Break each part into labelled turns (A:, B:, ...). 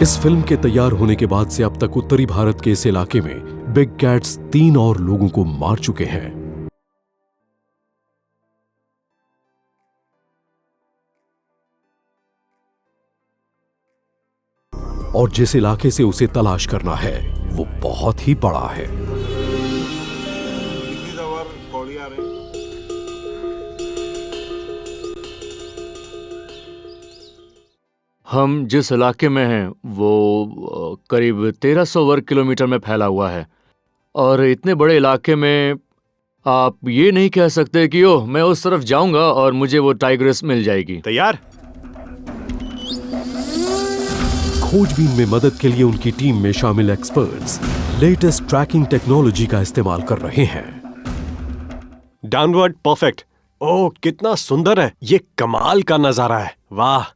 A: इस फिल्म के तैयार होने के बाद से अब तक उत्तरी भारत के इस इलाके में बिग कैट्स 3 और लोगों को मार चुके हैं। और जिस इलाके से उसे तलाश करना है वो बहुत ही बड़ा है।
B: हम जिस इलाके में हैं वो करीब 1300 वर्ग किलोमीटर में फैला हुआ है, और इतने बड़े इलाके में आप ये नहीं कह सकते कि ओह मैं उस तरफ जाऊंगा और मुझे वो टाइग्रेस मिल जाएगी।
C: तैयार?
A: खोजबीन में मदद के लिए उनकी टीम में शामिल एक्सपर्ट्स लेटेस्ट ट्रैकिंग टेक्नोलॉजी का इस्तेमाल कर रहे हैं।
C: Downward perfect. ओह कितना सुंदर है, ये कमाल का नजारा है, वाह।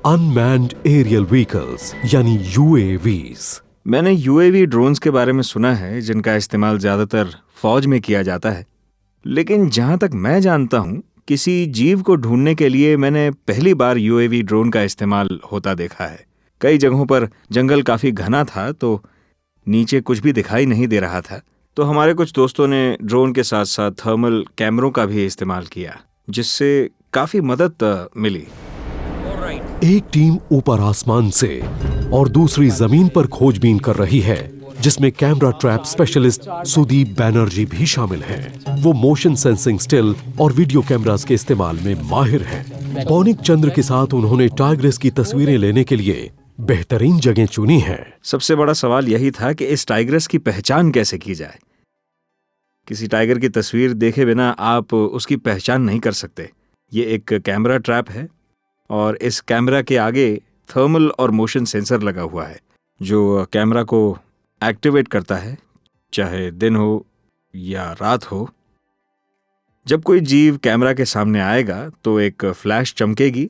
A: अनमैन्ड एरियल व्हीकल्स यानी यूएवीज।
D: मैंने यूएवी ड्रोन्स के बारे में सुना है जिनका इस्तेमाल ज्यादातर फौज में किया जाता है, लेकिन जहां तक मैं जानता हूं किसी जीव को ढूंढने के लिए मैंने पहली बार यूएवी ड्रोन का इस्तेमाल होता देखा है। कई जगहों पर जंगल काफी घना था तो नीचे कुछ भी दिखाई नहीं दे रहा था, तो हमारे कुछ दोस्तों ने ड्रोन के साथ साथ थर्मल कैमरों का भी इस्तेमाल किया, जिससे काफी मदद मिली।
A: एक टीम ऊपर आसमान से और दूसरी जमीन पर खोजबीन कर रही है, जिसमें camera trap specialist Sudeep Banerjee भी शामिल हैं। वो मोशन सेंसिंग स्टिल और वीडियो कैमरास के इस्तेमाल में माहिर हैं। पौनिक चंद्र के साथ उन्होंने टाइग्रेस की तस्वीरें लेने के लिए बेहतरीन जगह चुनी है।
D: सबसे बड़ा सवाल यही था कि इस टाइग्रेस की पहचान कैसे की जाए। किसी टाइगर की तस्वीर देखे बिना आप उसकी पहचान नहीं कर सकते। ये एक कैमरा ट्रैप है और इस कैमरा के आगे थर्मल और मोशन सेंसर लगा हुआ है जो कैमरा को एक्टिवेट करता है, चाहे दिन हो या रात हो। जब कोई जीव कैमरा के सामने आएगा तो एक फ्लैश चमकेगी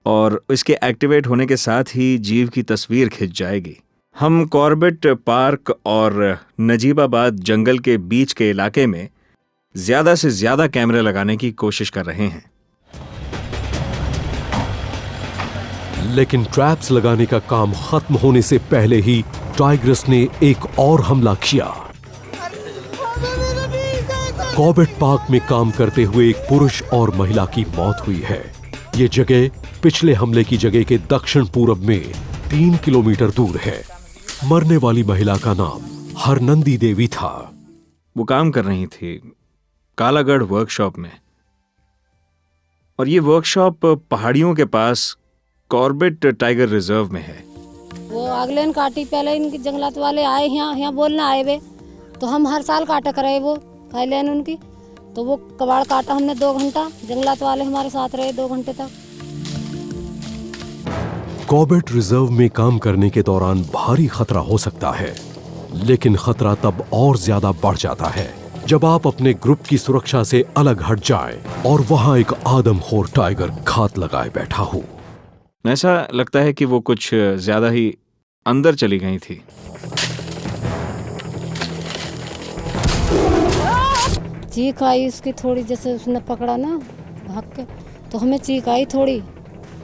D: और इसके एक्टिवेट होने के साथ ही जीव की तस्वीर खिंच जाएगी। हम कॉर्बेट पार्क और नजीबाबाद जंगल के बीच के इलाके में ज्यादा से ज्यादा कैमरे लगाने की कोशिश कर रहे हैं।
A: लेकिन ट्रैप्स लगाने का काम खत्म होने से पहले ही टाइग्रेस ने एक और हमला किया। कॉर्बेट पार्क में काम करते हुए एक पुरुष और महिला की मौत हुई है। ये जगह पिछले हमले की जगह के दक्षिण पूरब में 3 किलोमीटर दूर है। मरने वाली महिला का नाम हरनंदी देवी था।
D: वो काम कर रही थी कालागढ़ वर्कशॉप में, और ये वर्कशॉप पहाड़ियों के पास कॉर्बेट टाइगर रिजर्व में है।
E: वो अगले ने काटी, पहले इनके जंगलात वाले आए यहाँ बोलना आए वे, तो हम हर साल काटा करे वो फाइलें उनकी, तो वो कबाड़ काटा हमने 2 घंटा। जंगलात वाले हमारे साथ रहे 2 घंटे तक।
A: कॉर्बेट रिजर्व में काम करने के दौरान भारी खतरा हो सकता है, लेकिन खतरा तब और ज्यादा बढ़ जाता है जब आप अपने ग्रुप की सुरक्षा से अलग हट जाएं और वहां एक आदमखोर टाइगर घात लगाए बैठा हो।
D: ऐसा लगता है कि वो कुछ ज्यादा ही अंदर चली गई थी।
E: चीख आई उसकी थोड़ी, जैसे उसने पकड़ा ना भाग के, तो हमें चीख आई थोड़ी।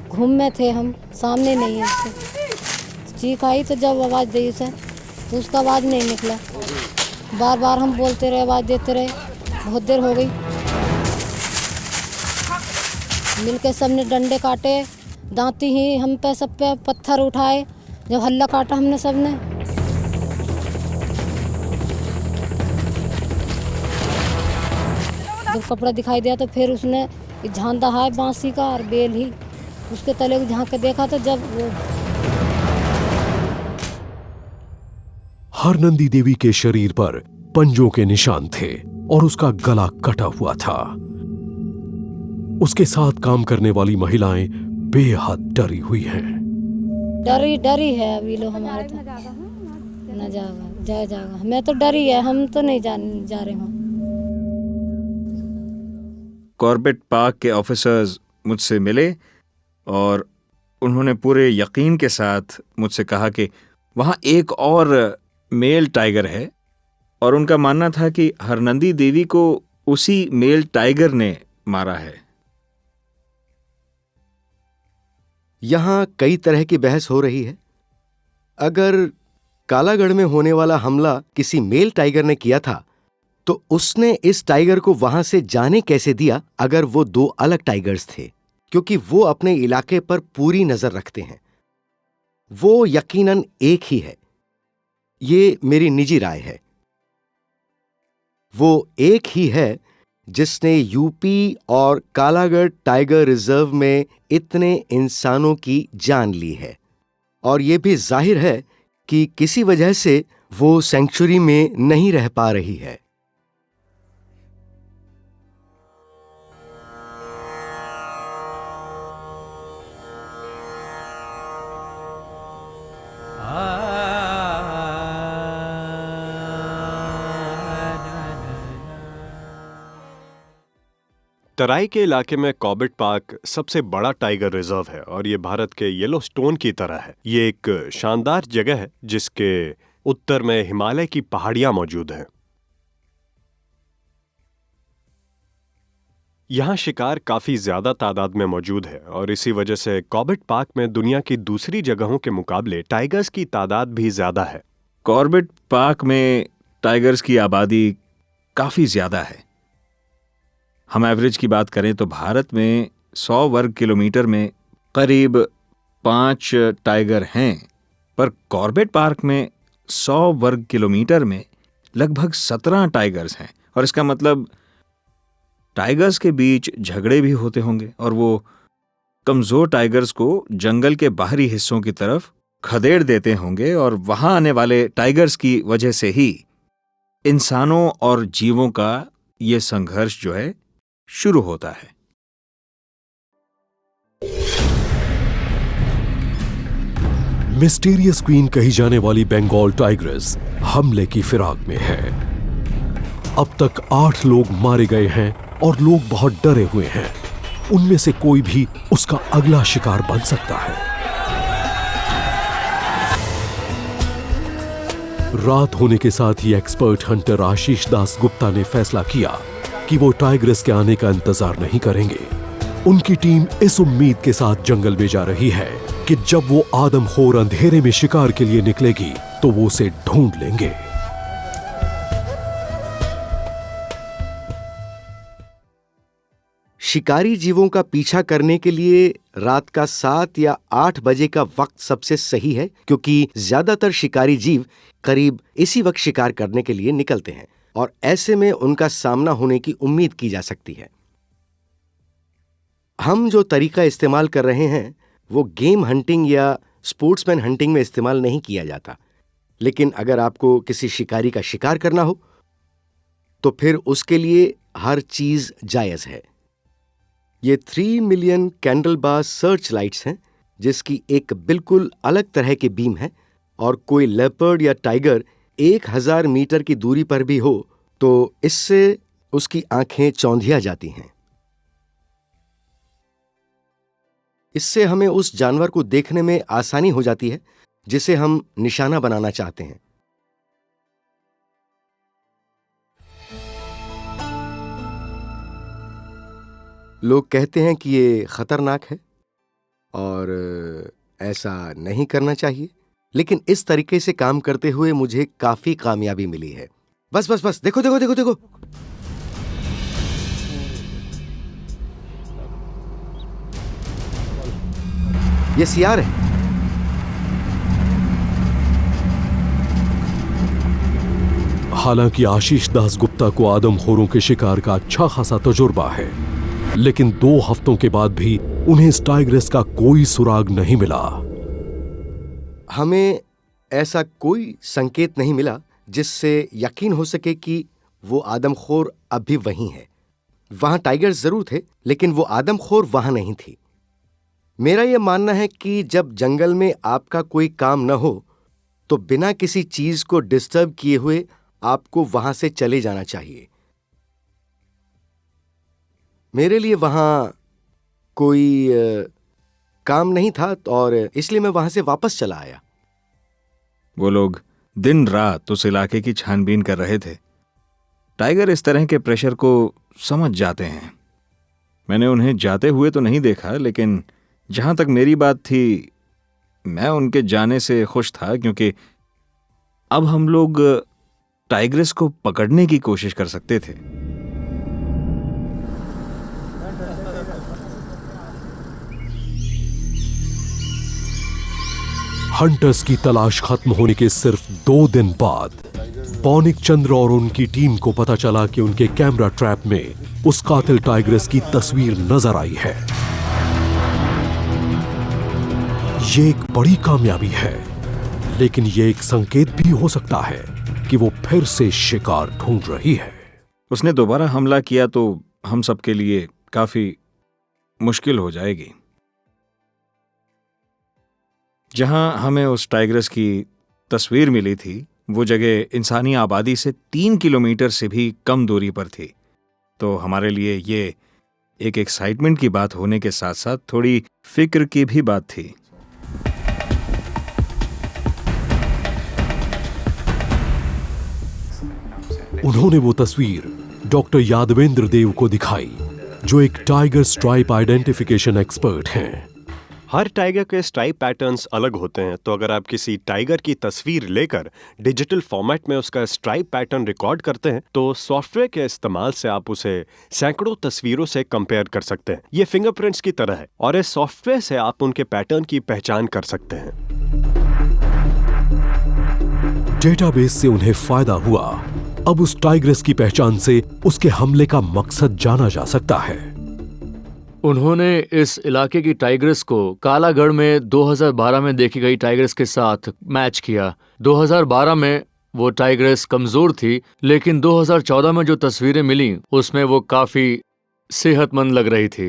E: घूम में थे हम, सामने नहीं है उसके। चीख आई तो जब आवाज़ दी उसे तो उसका आवाज़ नहीं निकला। बार बार हम बोलते रहे, आवाज़ देते रहे, बहुत देर हो गई। मिलके सबने डंडे काटे, दांती ही हम पे सब पे पत्थर उठाए, जब हल्ला काटा हमने सबने। जब कपड़ा दिखाई दिया तो फिर उसने झांदा है बांसी का और बेल ही उसके तले झांक के देखा, तो जब वो
A: हरनंदी देवी के शरीर पर पंजों के निशान थे और उसका गला कटा हुआ था। उसके साथ काम करने वाली महिलाएं बेहद डरी हुई हैं।
E: डरी है अभी लोग हमारे तो न जाएगा। मैं तो डरी है, हम तो नहीं जा रहे हूँ।
D: कॉर्बेट पार्क के ऑफिसर्स मुझसे मिले और उन्होंने पूरे यकीन के साथ मुझसे कहा कि वहाँ एक और मेल टाइगर है, और उनका मानना था कि हरनंदी देवी को उसी मेल टाइगर ने मारा है।
F: यहाँ कई तरह की बहस हो रही है। अगर कालागढ़ में होने वाला हमला किसी मेल टाइगर ने किया था, तो उसने इस टाइगर को वहां से जाने कैसे दिया अगर वो दो अलग टाइगर्स थे? क्योंकि वो अपने इलाके पर पूरी नजर रखते हैं। वो यकीनन एक ही है। ये मेरी निजी राय है। वो एक ही है जिसने यूपी और कालागढ़ टाइगर रिजर्व में इतने इंसानों की जान ली है। और ये भी जाहिर है कि किसी वजह से वो सेंचुरी में नहीं रह पा रही है।
C: तराई के इलाके में कॉर्बेट पार्क सबसे बड़ा टाइगर रिजर्व है और ये भारत के येलोस्टोन की तरह है। ये एक शानदार जगह है जिसके उत्तर में हिमालय की पहाड़ियां मौजूद हैं। यहाँ शिकार काफी ज्यादा तादाद में मौजूद है और इसी वजह से कॉर्बेट पार्क में दुनिया की दूसरी जगहों के मुकाबले टाइगर्स की तादाद भी ज्यादा है।
D: कॉर्बेट पार्क में टाइगर्स की आबादी काफी ज्यादा है। हम एवरेज की बात करें तो भारत में 100 वर्ग किलोमीटर में करीब 5 टाइगर हैं, पर कॉर्बेट पार्क में 100 वर्ग किलोमीटर में लगभग 17 टाइगर्स हैं। और इसका मतलब टाइगर्स के बीच झगड़े भी होते होंगे और वो कमजोर टाइगर्स को जंगल के बाहरी हिस्सों की तरफ खदेड़ देते होंगे और वहां आने वाले टाइगर्स की वजह से ही इंसानों और जीवों का ये संघर्ष जो है शुरू होता है।
A: मिस्टीरियस क्वीन कही जाने वाली बंगाल टाइग्रेस हमले की फिराक में है। अब तक 8 लोग मारे गए हैं और लोग बहुत डरे हुए हैं। उनमें से कोई भी उसका अगला शिकार बन सकता है। रात होने के साथ ही एक्सपर्ट हंटर आशीष दास गुप्ता ने फैसला किया कि वो टाइग्रेस के आने का इंतजार नहीं करेंगे। उनकी टीम इस उम्मीद के साथ जंगल में जा रही है कि जब वो आदमखोर अंधेरे में शिकार के लिए निकलेगी तो वो उसे ढूंढ लेंगे।
F: शिकारी जीवों का पीछा करने के लिए रात का 7 या 8 बजे का वक्त सबसे सही है, क्योंकि ज्यादातर शिकारी जीव करीब इसी वक्त शिकार करने के लिए निकलते हैं और ऐसे में उनका सामना होने की उम्मीद की जा सकती है। हम जो तरीका इस्तेमाल कर रहे हैं वो गेम हंटिंग या स्पोर्ट्समैन हंटिंग में इस्तेमाल नहीं किया जाता, लेकिन अगर आपको किसी शिकारी का शिकार करना हो तो फिर उसके लिए हर चीज जायज है। ये 3 मिलियन कैंडल बार सर्च लाइट्स हैं, जिसकी एक बिल्कुल अलग तरह की बीम है, और कोई लेपर्ड या टाइगर 1000 मीटर की दूरी पर भी हो तो इससे उसकी आंखें चौंधिया जाती हैं। इससे हमें उस जानवर को देखने में आसानी हो जाती है जिसे हम निशाना बनाना चाहते हैं। लोग कहते हैं कि ये खतरनाक है और ऐसा नहीं करना चाहिए, लेकिन इस तरीके से काम करते हुए मुझे काफी कामयाबी मिली है। बस बस बस, देखो देखो देखो देखो, ये सियार है।
A: हालांकि आशीष दास गुप्ता को आदमखोरों के शिकार का अच्छा खासा तजुर्बा है, लेकिन 2 हफ्तों के बाद भी उन्हें इस टाइग्रेस का कोई सुराग नहीं मिला।
F: हमें ऐसा कोई संकेत नहीं मिला जिससे यकीन हो सके कि वो आदमखोर अब भी वहीं है। वहां टाइगर्स जरूर थे, लेकिन वो आदमखोर वहां नहीं थी। मेरा यह मानना है कि जब जंगल में आपका कोई काम न हो तो बिना किसी चीज को डिस्टर्ब किए हुए आपको वहां से चले जाना चाहिए। मेरे लिए वहां कोई काम नहीं था और इसलिए मैं वहां से वापस चला आया।
D: वो लोग दिन रात उस इलाके की छानबीन कर रहे थे। टाइगर इस तरह के प्रेशर को समझ जाते हैं। मैंने उन्हें जाते हुए तो नहीं देखा, लेकिन जहां तक मेरी बात थी, मैं उनके जाने से खुश था क्योंकि अब हम लोग टाइग्रेस को पकड़ने की कोशिश कर सकते थे।
A: हंटर्स की तलाश खत्म होने के सिर्फ 2 दिन बाद पौनिक चंद्र और उनकी टीम को पता चला कि उनके कैमरा ट्रैप में उस कातिल टाइग्रेस की तस्वीर नजर आई है। ये एक बड़ी कामयाबी है, लेकिन ये एक संकेत भी हो सकता है कि वो फिर से शिकार ढूंढ रही है।
D: उसने दोबारा हमला किया तो हम सबके लिए काफी मुश्किल हो जाएगी। जहां हमें उस टाइग्रेस की तस्वीर मिली थी वो जगह इंसानी आबादी से 3 किलोमीटर से भी कम दूरी पर थी, तो हमारे लिए ये एक एक्साइटमेंट की बात होने के साथ साथ थोड़ी फिक्र की भी बात थी।
A: उन्होंने वो तस्वीर डॉक्टर यादवेंद्र देव को दिखाई, जो एक टाइगर स्ट्राइप आइडेंटिफिकेशन एक्सपर्ट हैं।
C: हर टाइगर के स्ट्राइप पैटर्न्स अलग होते हैं, तो अगर आप किसी टाइगर की तस्वीर लेकर डिजिटल फॉर्मेट में उसका स्ट्राइप पैटर्न रिकॉर्ड करते हैं तो सॉफ्टवेयर के इस्तेमाल से आप उसे सैकड़ों तस्वीरों से कंपेयर कर सकते हैं। ये फिंगरप्रिंट्स की तरह है और इस सॉफ्टवेयर से आप उनके पैटर्न की पहचान कर सकते हैं।
A: डेटाबेस से उन्हें फायदा हुआ। अब उस टाइग्रेस की पहचान से उसके हमले का मकसद जाना जा सकता है।
B: उन्होंने इस इलाके की टाइग्रेस को कालागढ़ में 2012 में देखी गई टाइग्रेस के साथ मैच किया। 2012 में वो टाइग्रेस कमजोर थी, लेकिन 2014 में जो तस्वीरें मिली उसमें वो काफी सेहतमंद लग रही थी।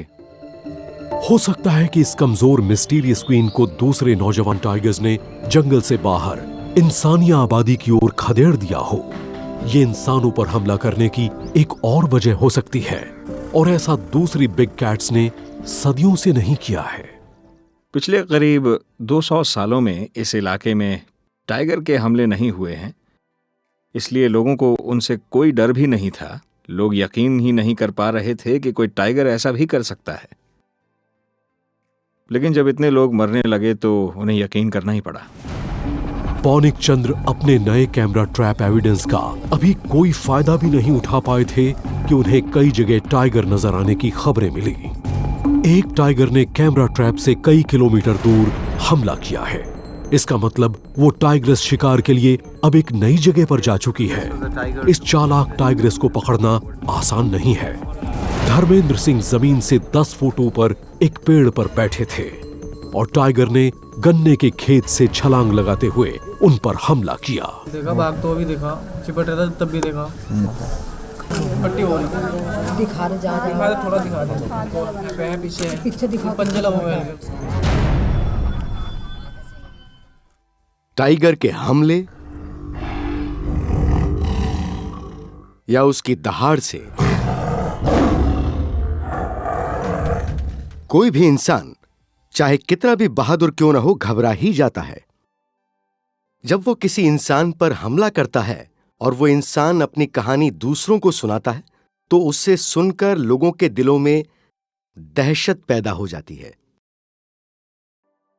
A: हो सकता है कि इस कमजोर मिस्टीरियस क्वीन को दूसरे नौजवान टाइगर्स ने जंगल से बाहर इंसानी आबादी की ओर खदेड़ दिया हो। ये इंसानों पर हमला करने की एक और वजह हो सकती है, और ऐसा दूसरी बिग कैट्स ने सदियों से नहीं किया है।
D: पिछले करीब 200 सालों में इस इलाके में टाइगर के हमले नहीं हुए हैं, इसलिए लोगों को उनसे कोई डर भी नहीं था। लोग यकीन ही नहीं कर पा रहे थे कि कोई टाइगर ऐसा भी कर सकता है। लेकिन जब इतने लोग मरने लगे तो उन्हें यकीन करना ही पड़ा।
A: पौनिक चंद्र अपने नए कैमरा ट्रैप एविडेंस का अभी कोई फायदा भी नहीं उठा पाए थे कि उन्हें कई जगह टाइगर नजर आने की खबरें मिली। एक टाइगर ने कैमरा ट्रैप से कई किलोमीटर दूर हमला किया है। इसका मतलब वो टाइग्रेस शिकार के लिए अब एक नई जगह पर जा चुकी है। इस चालाक टाइग्रेस को पकड़ना आसान नहीं है। धर्मेंद्र सिंह जमीन से 10 फुट ऊपर एक पेड़ पर बैठे थे और टाइगर ने गन्ने के खेत से छलांग लगाते हुए उन पर हमला किया।
G: देखा भाग तो भी देखा, चिपट रहा था तब भी देखा। पट्टी हो रही
E: दिखा रहे जा रहे
G: दिखा दे, थोड़ा दिखा दे, पे है पीछे है,
E: पीछे दिखा।
G: पंजे लगा हुआ है।
F: टाइगर के हमले या उसकी दहाड़ से कोई भी इंसान चाहे कितना भी बहादुर क्यों ना हो घबरा ही जाता है। जब वो किसी इंसान पर हमला करता है और वो इंसान अपनी कहानी दूसरों को सुनाता है तो उससे सुनकर लोगों के दिलों में दहशत पैदा हो जाती है।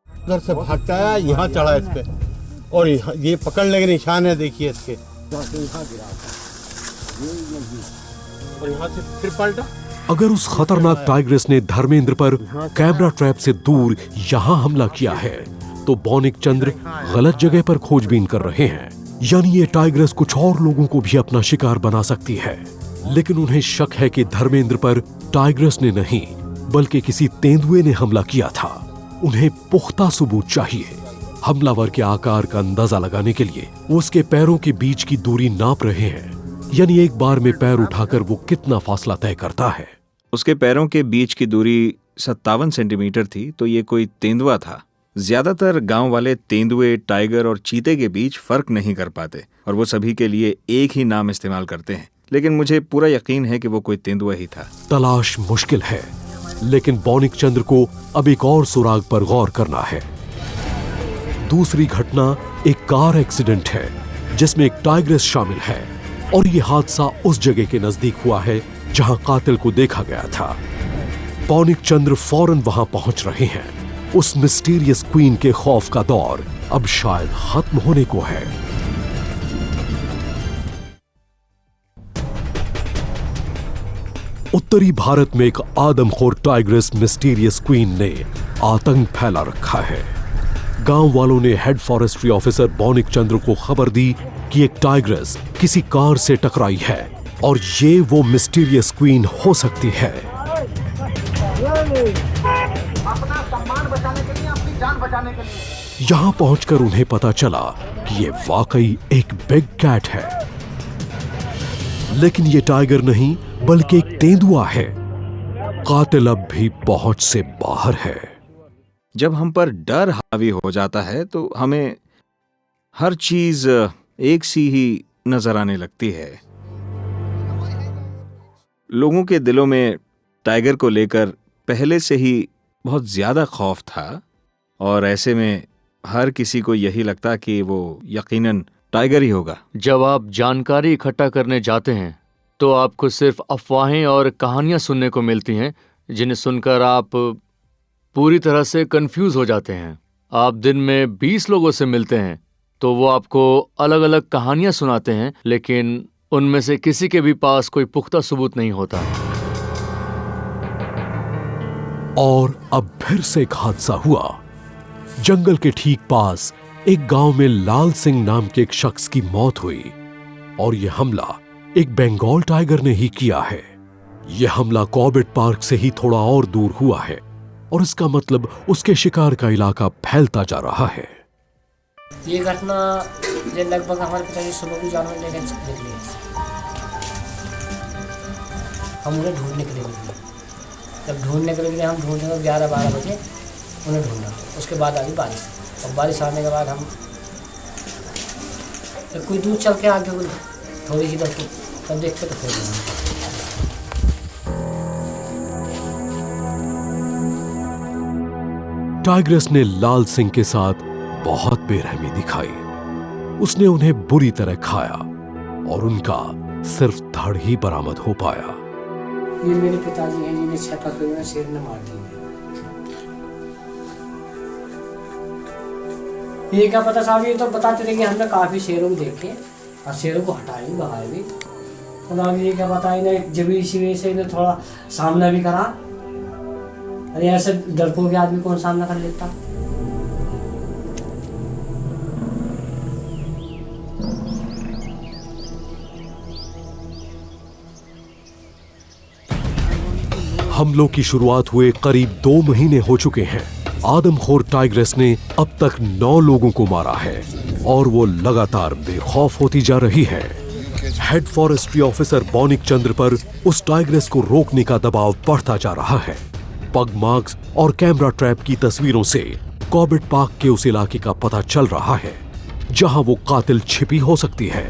H: उधर से भागता है, यहाँ चढ़ा इस पे और ये पकड़ने के निशान है, देखिए इसके, और यहाँ से फिर पलटा।
A: अगर उस खतरनाक टाइग्रेस ने धर्मेंद्र पर कैमरा ट्रैप से दूर यहां हमला किया है तो पौनिक चंद्र गलत जगह पर खोजबीन कर रहे हैं। यानी ये टाइग्रेस कुछ और लोगों को भी अपना शिकार बना सकती है। लेकिन उन्हें शक है कि धर्मेंद्र पर टाइग्रेस ने नहीं बल्कि किसी तेंदुए ने हमला किया था। उन्हें पुख्ता सबूत चाहिए। हमलावर के आकार का अंदाजा लगाने के लिए वो उसके पैरों के बीच की दूरी नाप रहे हैं, यानी एक बार में पैर उठाकर वो कितना फासला तय करता है।
D: उसके पैरों के बीच की दूरी 57 सेंटीमीटर थी, तो ये कोई तेंदुआ था। ज्यादातर गांव वाले तेंदुए, टाइगर और चीते के बीच फर्क नहीं कर पाते और वो सभी के लिए एक ही नाम इस्तेमाल करते हैं। लेकिन मुझे पूरा यकीन है कि वो कोई तेंदुआ ही था।
A: तलाश मुश्किल है, लेकिन पौनिक चंद्र को अब एक और सुराग पर गौर करना है। दूसरी घटना एक कार एक्सीडेंट है जिसमें एक टाइग्रेस शामिल है और ये हादसा उस जगह के नजदीक हुआ है जहां कातिल को देखा गया था। पौनिक चंद्र फौरन वहां पहुंच रहे हैं उस मिस्टीरियस क्वीन के खौफ का दौर अब शायद खत्म होने को है। उत्तरी भारत में एक आदमखोर टाइग्रेस मिस्टीरियस क्वीन ने आतंक फैला रखा है। गांव वालों ने हेड फॉरेस्ट्री ऑफिसर बौनिक चंद्र को खबर दी कि एक टाइग्रेस किसी कार से टकराई है और ये वो मिस्टीरियस क्वीन हो सकती है।
I: अपना सम्मान बचाने के लिए, अपनी जान बचाने के लिए
A: यहां पहुंचकर उन्हें पता चला कि ये वाकई एक बिग कैट है, लेकिन ये टाइगर नहीं बल्कि एक तेंदुआ है। कातिल अब भी पहुंच से बाहर है।
D: जब हम पर डर हावी हो जाता है तो हमें हर चीज एक सी ही नजर आने लगती है। लोगों के दिलों में टाइगर को लेकर पहले से ही बहुत ज्यादा खौफ था और ऐसे में हर किसी को यही लगता कि वो यकीनन टाइगर ही होगा।
B: जब आप जानकारी इकट्ठा करने जाते हैं तो आपको सिर्फ अफवाहें और कहानियां सुनने को मिलती हैं, जिन्हें सुनकर आप पूरी तरह से कंफ्यूज हो जाते हैं। आप दिन में 20 लोगों से मिलते हैं तो वो आपको अलग अलग कहानियां सुनाते हैं, लेकिन उनमें से किसी के भी पास कोई पुख्ता सबूत नहीं होता।
A: और अब फिर से एक हादसा हुआ। जंगल के ठीक पास एक गांव में लाल सिंह नाम के एक शख्स की मौत हुई और यह हमला एक बंगाल टाइगर ने ही किया है। यह हमला कॉर्बेट पार्क से ही थोड़ा और दूर हुआ है और इसका मतलब उसके शिकार का इलाका फैलता जा रहा है।
J: ये घटना जो लगभग हमारे पिताजी सुबह भी जानवर लेकर निकले, हम उन्हें ढूंढने के लिए निकले। जब ढूंढने के लिए हम ढूंढने को 11-12 बजे उन्हें ढूंढा। उसके बाद आ गई बारिश और बारिश आने के बाद हम जब कोई दूर चल के आगे हुई थोड़ी सी दूर तब देखते तो फिर
A: टाइग्रेस ने लाल सिंह के साथ बहुत बेरहमी दिखाई। उसने उन्हें बुरी तरह खाया और उनका सिर्फ धड़ ही बरामद हो पाया।
J: ये मेरे पिताजी हैं जिन्हें 6 पकड़े हुए शेर ने मार दिया। ये क्या पता साहब, ये तो बताते थे कि हमने काफी शेरों को देखे और शेरों को हटाए भी भगाए भी। तो ये क्या पता इन्हें जब इसी वजह से इन्हें थोड़ा सामना भी करा। अरे ऐसे डरपोक के आदमी कौन सामना कर लेता।
A: हमलों की शुरुआत हुए करीब 2 महीने हो चुके हैं। आदमखोर टाइग्रेस ने अब तक 9 लोगों को मारा है और वो लगातार बेखौफ होती जा रही है। हेड फॉरेस्ट्री ऑफिसर बौनिक चंद्र पर उस टाइग्रेस को रोकने का दबाव बढ़ता जा रहा है। पग मार्क्स और कैमरा ट्रैप की तस्वीरों से कॉर्बेट पार्क के उस इलाके का पता चल रहा है जहां वो कातिल छिपी हो सकती है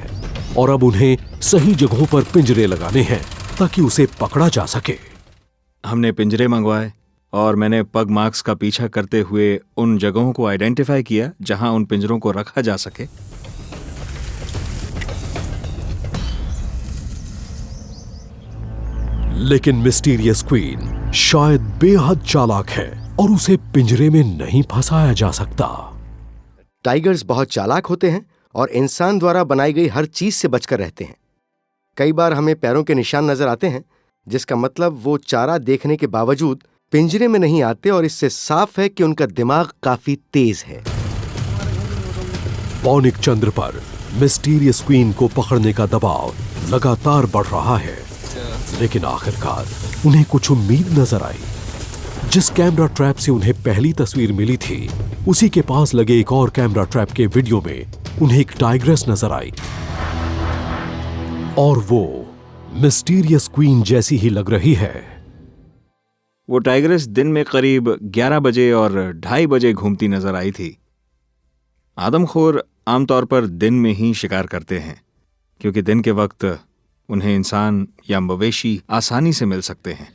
A: और अब उन्हें सही जगहों पर पिंजरे लगाने हैं ताकि उसे पकड़ा जा सके।
D: हमने पिंजरे मंगवाए और मैंने पग मार्क्स का पीछा करते हुए उन जगहों को आइडेंटिफाई किया जहां उन पिंजरों को रखा जा सके।
A: लेकिन मिस्टीरियस क्वीन शायद बेहद चालाक है और उसे पिंजरे में नहीं फंसाया जा सकता।
F: टाइगर्स बहुत चालाक होते हैं और इंसान द्वारा बनाई गई हर चीज से बचकर रहते हैं। कई बार हमें पैरों के निशान नजर आते हैं, जिसका मतलब वो चारा देखने के बावजूद पिंजरे में नहीं आते और इससे साफ है कि उनका दिमाग काफी तेज है।
A: बौनिक चंद्र पर मिस्टीरियस क्वीन को पकड़ने का दबाव लगातार बढ़ रहा है, लेकिन आखिरकार उन्हें कुछ उम्मीद नजर आई। जिस कैमरा ट्रैप से उन्हें पहली तस्वीर मिली थी, उसी के पास लगे एक और कैमरा ट्रैप के वीडियो में उन्हें एक टाइग्रेस नजर आई और वो मिस्टीरियस क्वीन जैसी ही लग रही है।
D: वो टाइग्रेस दिन में करीब 11 बजे और 2:30 बजे घूमती नजर आई थी। आदमखोर आमतौर पर दिन में ही शिकार करते हैं क्योंकि दिन के वक्त उन्हें इंसान या मवेशी आसानी से मिल सकते हैं।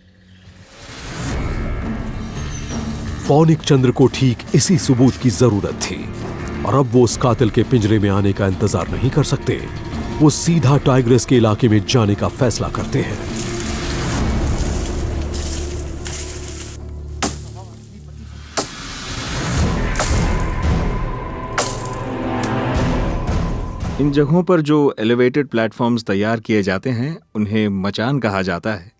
A: बौनिक चंद्र को ठीक इसी सबूत की जरूरत थी और अब वो उस कातिल के पिंजरे में आने का इंतजार नहीं कर सकते। वो सीधा टाइग्रेस के इलाके में जाने का फैसला करते हैं।
D: इन जगहों पर जो एलिवेटेड प्लेटफॉर्म्स तैयार किए जाते हैं उन्हें मचान कहा जाता है।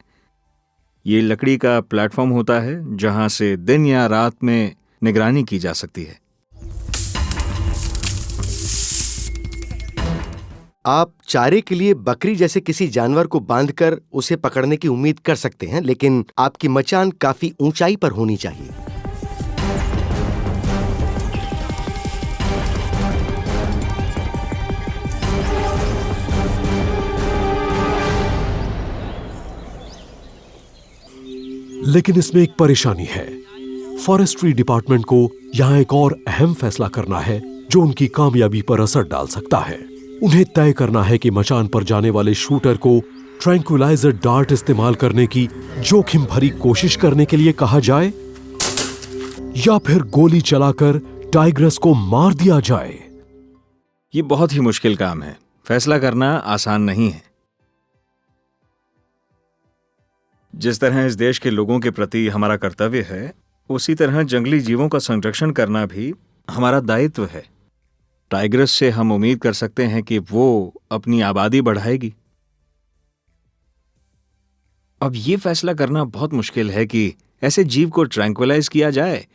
D: ये लकड़ी का प्लेटफॉर्म होता है जहां से दिन या रात में निगरानी की जा सकती है।
F: आप चारे के लिए बकरी जैसे किसी जानवर को बांधकर उसे पकड़ने की उम्मीद कर सकते हैं, लेकिन आपकी मचान काफी ऊंचाई पर होनी चाहिए।
A: लेकिन इसमें एक परेशानी है। फॉरेस्ट्री डिपार्टमेंट को यहां एक और अहम फैसला करना है जो उनकी कामयाबी पर असर डाल सकता है। उन्हें तय करना है कि मचान पर जाने वाले शूटर को ट्रैंक्विलाइजर डार्ट इस्तेमाल करने की जोखिम भरी कोशिश करने के लिए कहा जाए या फिर गोली चलाकर टाइग्रेस को मार दिया जाए।
D: ये बहुत ही मुश्किल काम है। फैसला करना आसान नहीं है। जिस तरह इस देश के लोगों के प्रति हमारा कर्तव्य है, उसी तरह जंगली जीवों का संरक्षण करना भी हमारा दायित्व है। टाइग्रेस से हम उम्मीद कर सकते हैं कि वो अपनी आबादी बढ़ाएगी। अब ये फैसला करना बहुत मुश्किल है कि ऐसे जीव को ट्रैंक्विलाइज किया जाए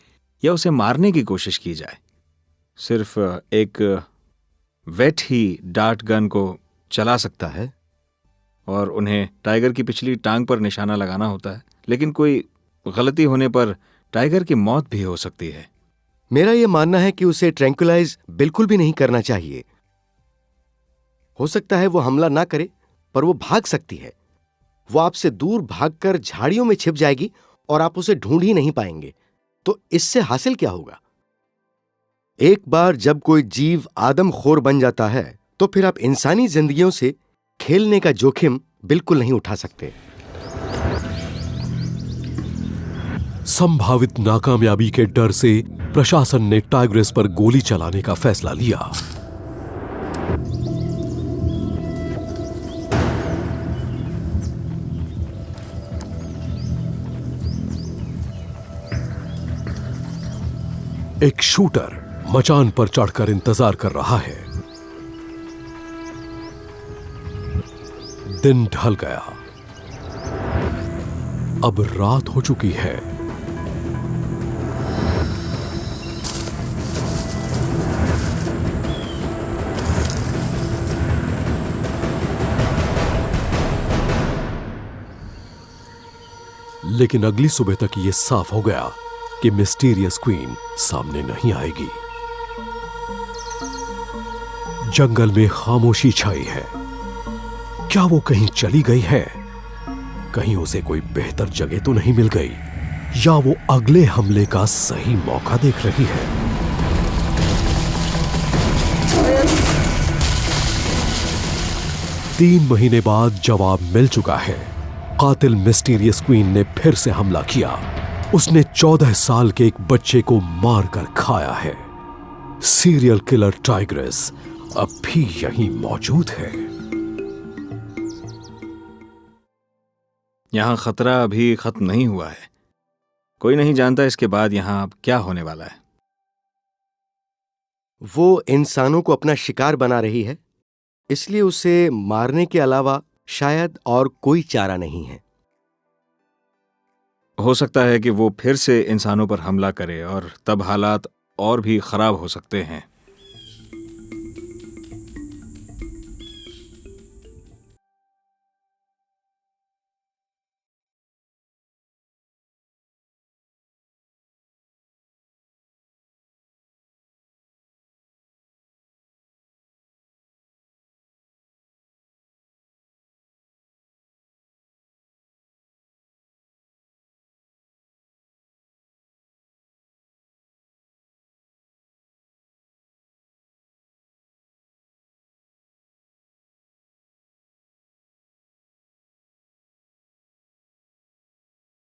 D: या उसे मारने की कोशिश की जाए। सिर्फ एक वेट ही डार्ट गन को चला सकता है और उन्हें टाइगर की पिछली टांग पर निशाना लगाना होता है, लेकिन कोई गलती होने पर टाइगर की मौत भी हो सकती है।
F: मेरा यह मानना है कि उसे ट्रैंक्विलाइज बिल्कुल भी नहीं करना चाहिए। हो सकता है वो हमला ना करे, पर वो भाग सकती है। वो आपसे दूर भागकर झाड़ियों में छिप जाएगी और आप उसे ढूंढ ही नहीं पाएंगे। तो इससे हासिल क्या होगा? एक बार जब कोई जीव आदमखोर बन जाता है तो फिर आप इंसानी जिंदगियों से खेलने का जोखिम बिल्कुल नहीं उठा सकते।
A: संभावित नाकामयाबी के डर से प्रशासन ने टाइग्रेस पर गोली चलाने का फैसला लिया। एक शूटर मचान पर चढ़कर इंतजार कर रहा है। दिन ढल गया। अब रात हो चुकी है। लेकिन अगली सुबह तक यह साफ हो गया कि मिस्टीरियस क्वीन सामने नहीं आएगी। जंगल में खामोशी छाई है। क्या वो कहीं चली गई है? कहीं उसे कोई बेहतर जगह तो नहीं मिल गई, या वो अगले हमले का सही मौका देख रही है? तीन महीने बाद जवाब मिल चुका है। कातिल मिस्टीरियस क्वीन ने फिर से हमला किया। उसने 14 साल के एक बच्चे को मारकर खाया है। सीरियल किलर टाइग्रेस अब भी यहीं मौजूद है।
D: यहां खतरा अभी खत्म नहीं हुआ है। कोई नहीं जानता इसके बाद यहां अब क्या होने वाला है।
F: वो इंसानों को अपना शिकार बना रही है, इसलिए उसे मारने के अलावा शायद और कोई चारा नहीं है।
D: हो सकता है कि वो फिर से इंसानों पर हमला करे और तब हालात और भी खराब हो सकते हैं।